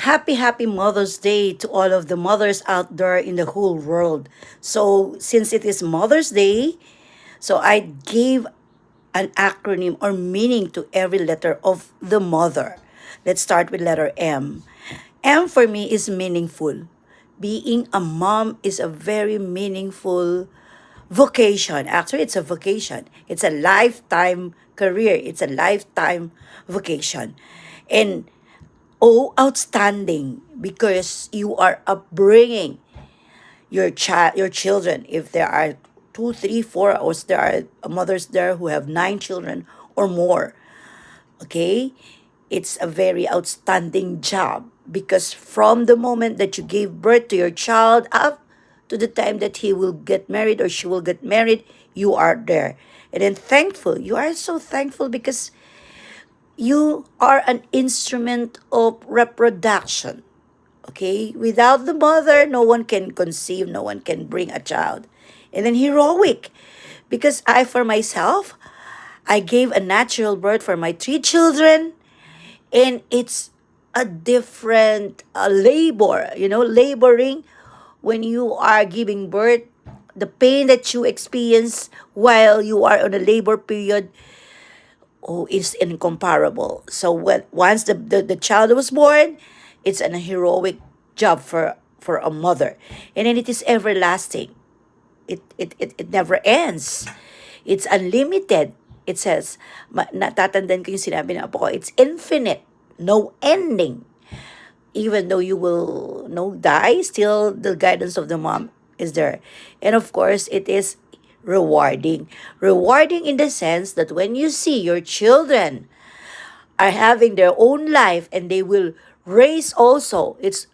Happy Mother's Day to all of the mothers out there in the whole world. So, since it is Mother's Day, so I gave an acronym or meaning to every letter of the mother. Let's start with letter M. M for me is meaningful. Being a mom is a very meaningful vocation. Actually, it's a vocation. It's a lifetime career. It's a lifetime vocation. And outstanding because you are upbringing your children. If there are two, three, four, or there are mothers there who have 9 children or more, okay, it's a very outstanding job because from the moment that you gave birth to your child up to the time that he will get married or she will get married, you are there. And then thankful, you are so thankful because you are an instrument of reproduction. Okay? Without the mother, no one can conceive, no one can bring a child. And then heroic. Because I, for myself, I gave a natural birth for my 3 children. And it's a different labor, laboring when you are giving birth. The pain that you experience while you are on a labor period, is incomparable. So once the child was born, it's an heroic job for a mother. And then it is everlasting. It never ends. It's unlimited. It says, natatandaan ko yung sinabi ng apo ko, it's infinite, no ending. Even though you will die, still the guidance of the mom is there. And of course, it is rewarding. Rewarding in the sense that when you see your children are having their own life and they will raise also, it's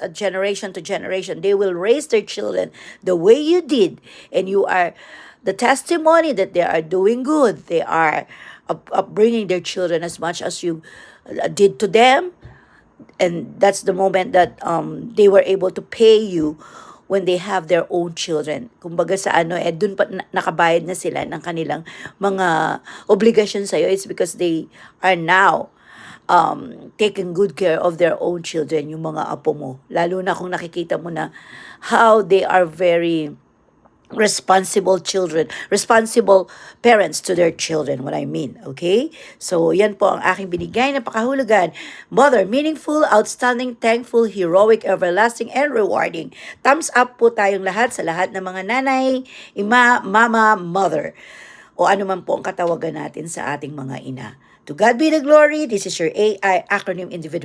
a generation to generation, they will raise their children the way you did, and you are the testimony that they are doing good. They are upbringing their children as much as you did to them, and that's the moment that they were able to pay you when they have their own children. Kumbaga sa dun pa nakabayad na sila ng kanilang mga obligasyon sa'yo. It's because they are now taking good care of their own children, yung mga apo mo. Lalo na kung nakikita mo na how they are very responsible children, responsible parents to their children, what I mean, okay? So, yan po ang aking binigay na pakahulugan. Mother, meaningful, outstanding, thankful, heroic, everlasting, and rewarding. Thumbs up po tayong lahat sa lahat ng mga nanay, ima, mama, mother, o ano man po ang katawagan natin sa ating mga ina. To God be the glory. This is your AI acronym individual.